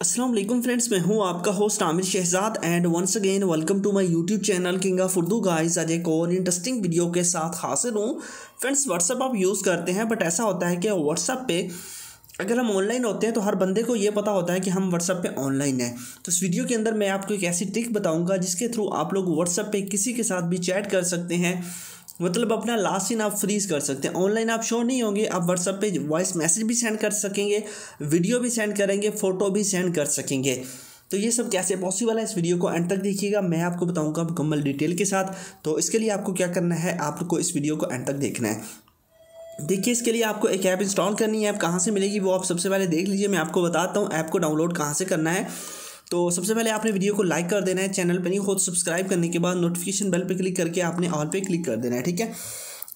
अस्सलाम वालेकुम फ्रेंड्स, मैं हूं आपका host Aamir Shahzad and once again welcome to my YouTube channel king of Urdu guys. आज एक और इंटरेस्टिंग वीडियो के साथ हाजिर हूं। फ्रेंड्स, व्हाट्सअप आप यूज़ करते हैं, बट ऐसा होता है कि व्हाट्सअप पे अगर हम ऑनलाइन होते हैं तो हर बंदे को ये पता होता है कि हम व्हाट्सअप पे ऑनलाइन हैं। तो इस वीडियो के अंदर मैं आपको एक ऐसी ट्रिक बताऊंगा जिसके थ्रू आप लोग व्हाट्सअप पे किसी के साथ भी चैट कर सकते हैं, मतलब अपना लास्ट सीन आप फ्रीज कर सकते हैं। ऑनलाइन आप शो नहीं होंगे, आप व्हाट्सअप पे वॉइस मैसेज भी सेंड कर सकेंगे, वीडियो भी सेंड करेंगे, फ़ोटो भी सेंड कर सकेंगे। तो ये सब कैसे पॉसिबल है, इस वीडियो को एंड तक देखिएगा, मैं आपको बताऊंगा मुकम्मल डिटेल के साथ। तो इसके लिए आपको क्या करना है, आपको इस वीडियो को एंड तक देखना है। देखिए, इसके लिए आपको एक ऐप इंस्टॉल करनी है। ऐप कहाँ से मिलेगी वो आप सबसे पहले देख लीजिए, मैं आपको बताता हूँ ऐप को डाउनलोड कहाँ से करना है। तो सबसे पहले आपने वीडियो को लाइक कर देना है, चैनल पर नहीं हो तो सब्सक्राइब करने के बाद नोटिफिकेशन बेल पे क्लिक करके आपने ऑल पे क्लिक कर देना है, ठीक है।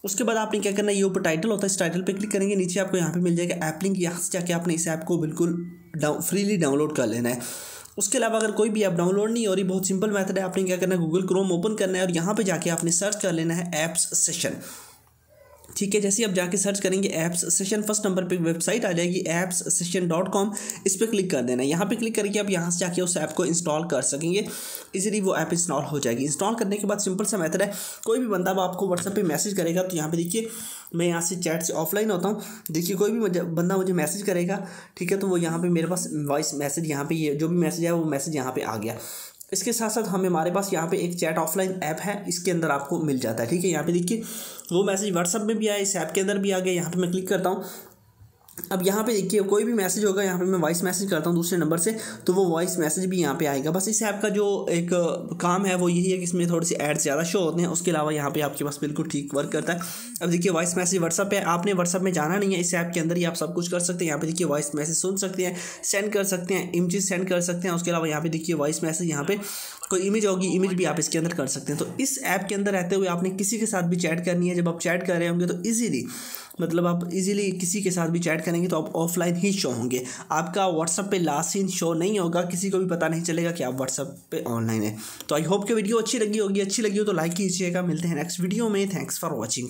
उसके बाद आपने क्या करना है, ये ऊपर टाइटल होता है, इस टाइटल पे क्लिक करेंगे, नीचे आपको यहाँ पे मिल जाएगा ऐप लिंक, यहाँ से जाके आपने इस ऐप को बिल्कुल फ्रीली डाउनलोड कर लेना है। उसके अलावा अगर कोई भी ऐप डाउनलोड नहीं हो रही, बहुत सिंपल मेथड है, आपने क्या करना है, गूगल क्रोम ओपन करना है और यहाँ पे जाके आपने सर्च कर लेना है ऐप्स सेशन, ठीक है। जैसे आप जाके सर्च करेंगे ऐप्स सेशन, फर्स्ट नंबर पे वेबसाइट आ जाएगी appssession.com, इस पर क्लिक कर देना है। यहाँ पे क्लिक करके आप यहाँ से जाके उस ऐप को इंस्टॉल कर सकेंगे, इजीली वो ऐप इंस्टॉल हो जाएगी। इंस्टॉल करने के बाद सिंपल सा मेथड है, कोई भी बंदा आपको व्हाट्सएप पे मैसेज करेगा तो यहाँ पे देखिए, मैं यहाँ से चैट से ऑफलाइन होता हूँ। देखिए, कोई भी बंदा मुझे मैसेज करेगा, ठीक है, तो वो यहाँ पर मेरे पास वॉइस मैसेज, यहाँ पर ये जो भी मैसेज है वो मैसेज यहाँ पर आ गया। इसके साथ साथ हमारे पास यहाँ पे एक चैट ऑफलाइन ऐप है, इसके अंदर आपको मिल जाता है, ठीक है। यहाँ पे देखिए वो मैसेज व्हाट्सएप में भी आया, इस ऐप के अंदर भी आ गया। यहाँ पे मैं क्लिक करता हूँ, अब यहाँ पे देखिए कोई भी मैसेज होगा, यहाँ पे मैं वॉइस मैसेज करता हूँ दूसरे नंबर से, तो वो वॉइस मैसेज भी यहाँ पे आएगा। बस इस ऐप का जो एक काम है वो यही है कि इसमें थोड़ी सी एड्स ज़्यादा शो होते हैं, उसके अलावा यहाँ पे आपके पास बिल्कुल ठीक वर्क करता है। अब देखिए वॉइस मैसेज व्हाट्सएप पे, आपने व्हाट्सएप में जाना नहीं है, इस ऐप के अंदर ही आप सब कुछ कर सकते हैं। यहाँ पे देखिए वॉइस मैसेज सुन सकते हैं, सेंड कर सकते हैं, इमेजेस सेंड कर सकते हैं। उसके अलावा यहाँ पे देखिए वॉइस मैसेज, यहाँ पे कोई इमेज होगी, इमेज भी आप इसके अंदर कर सकते हैं। तो इस ऐप के अंदर रहते हुए आपने किसी के साथ भी चैट करनी है, जब आप चैट कर रहे होंगे तो ईजीली, मतलब आप इजीली किसी के साथ भी चैट करेंगे तो आप ऑफलाइन ही शो होंगे, आपका व्हाट्सएप पे लास्ट सीन शो नहीं होगा, किसी को भी पता नहीं चलेगा कि आप व्हाट्सएप पे ऑनलाइन है। तो आई होप कि वीडियो अच्छी लगी होगी, अच्छी लगी हो तो लाइक कीजिएगा। मिलते हैं नेक्स्ट वीडियो में, थैंक्स फॉर वॉचिंग।